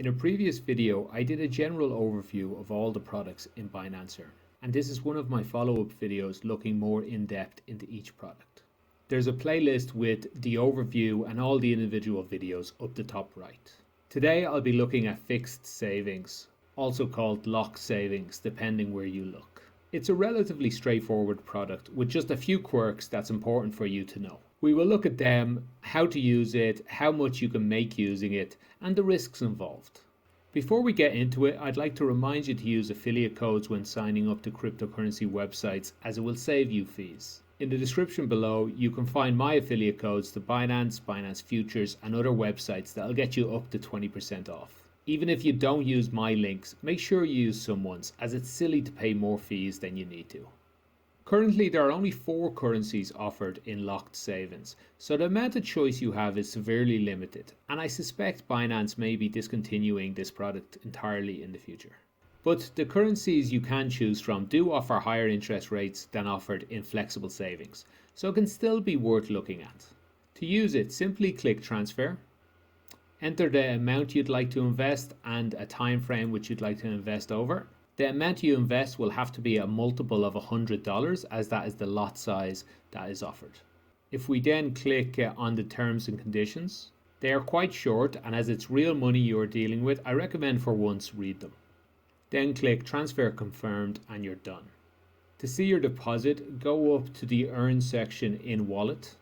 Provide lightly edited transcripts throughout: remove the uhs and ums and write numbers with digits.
In a previous video, I did a general overview of all the products in Binance Earn, and this is one of my follow-up videos looking more in depth into each product. There's a playlist with the overview and all the individual videos up the top right. Today I'll be looking at fixed savings, also called locked savings depending where you look. It's a relatively straightforward product with just a few quirks that's important for you to know. We will look at them, how to use it, how much you can make using it, and the risks involved. Before we get into it, I'd like to remind you to use affiliate codes when signing up to cryptocurrency websites, as it will save you fees. In the description below, you can find my affiliate codes to Binance, Binance Futures, and other websites that'll get you up to 20% off. Even if you don't use my links, make sure you use someone's, as it's silly to pay more fees than you need to. Currently, there are only 4 currencies offered in locked savings, so the amount of choice you have is severely limited, and I suspect Binance may be discontinuing this product entirely in the future. But the currencies you can choose from do offer higher interest rates than offered in flexible savings, so it can still be worth looking at. To use it, simply click Transfer, enter the amount you'd like to invest and a time frame which you'd like to invest over. The amount you invest will have to be a multiple of $100, as that is the lot size that is offered. If we then click on the terms and conditions, they are quite short, and as it's real money you are dealing with, I recommend for once read them. Then click Transfer Confirmed and you're done. To see your deposit, go up to the Earn section in Wallet,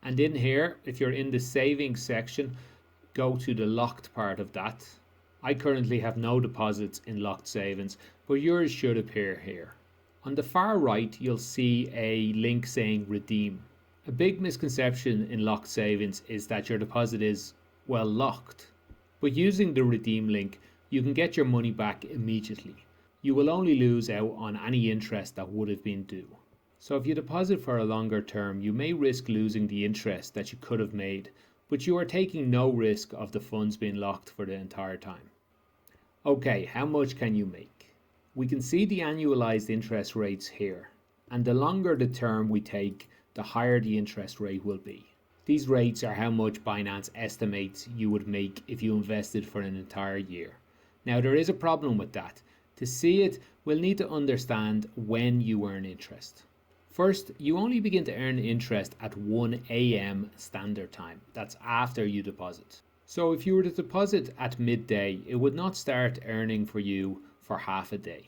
and in here, if you're in the Savings section, go to the locked part of that. I currently have no deposits in locked savings, but yours should appear here. On the far right, you'll see a link saying redeem. A big misconception in locked savings is that your deposit is, well, locked. But using the redeem link, you can get your money back immediately. You will only lose out on any interest that would have been due. So if you deposit for a longer term, you may risk losing the interest that you could have made, but you are taking no risk of the funds being locked for the entire time. Okay, how much can you make? We can see the annualized interest rates here, and the longer the term we take, the higher the interest rate will be. These rates are how much Binance estimates you would make if you invested for an entire year. Now there is a problem with that. To see it, we'll need to understand when you earn interest. First, you only begin to earn interest at 1 a.m. standard time. That's after you deposit. So if you were to deposit at midday, it would not start earning for you for half a day.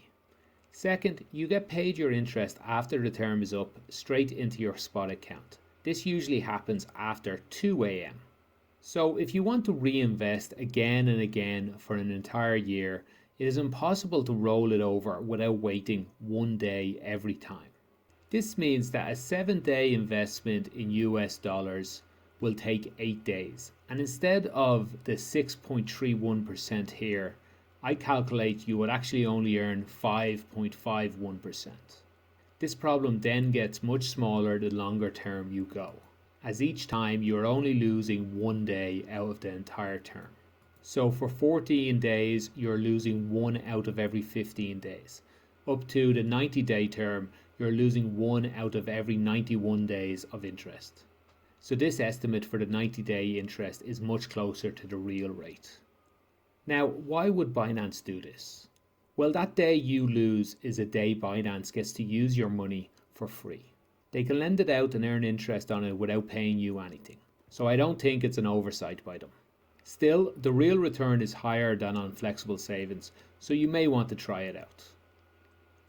Second, you get paid your interest after the term is up straight into your spot account. This usually happens after 2 a.m. So if you want to reinvest again and again for an entire year, it is impossible to roll it over without waiting 1 day every time. This means that a 7-day investment in US dollars will take 8 days. And instead of the 6.31% here, I calculate you would actually only earn 5.51%. This problem then gets much smaller the longer term you go, as each time you're only losing 1 day out of the entire term. So for 14 days, you're losing 1 out of every 15 days. Up to the 90-day term, you're losing 1 out of every 91 days of interest. So this estimate for the 90-day interest is much closer to the real rate. Now, why would Binance do this? Well, that day you lose is a day Binance gets to use your money for free. They can lend it out and earn interest on it without paying you anything. So I don't think it's an oversight by them. Still, the real return is higher than on flexible savings, so you may want to try it out.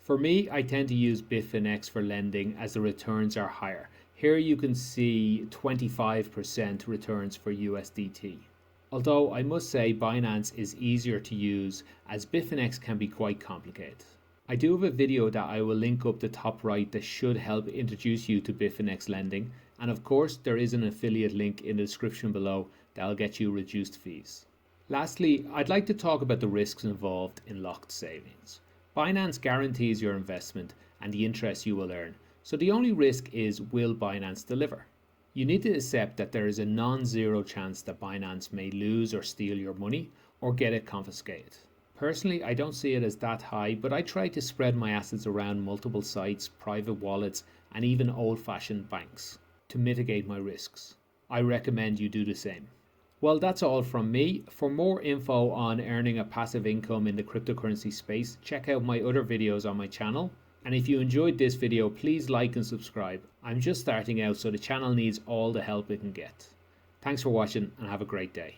For me, I tend to use Bitfinex for lending as the returns are higher. Here you can see 25% returns for USDT. Although I must say Binance is easier to use, as Bitfinex can be quite complicated. I do have a video that I will link up the top right that should help introduce you to Bitfinex lending, and of course there is an affiliate link in the description below that will get you reduced fees. Lastly, I'd like to talk about the risks involved in locked savings. Binance guarantees your investment and the interest you will earn, so the only risk is, will Binance deliver? You need to accept that there is a non-zero chance that Binance may lose or steal your money or get it confiscated. Personally, I don't see it as that high, but I try to spread my assets around multiple sites, private wallets, and even old-fashioned banks to mitigate my risks. I recommend you do the same. Well, that's all from me. For more info on earning a passive income in the cryptocurrency space, check out my other videos on my channel. And if you enjoyed this video, please like and subscribe. I'm just starting out, so the channel needs all the help it can get. Thanks for watching and have a great day.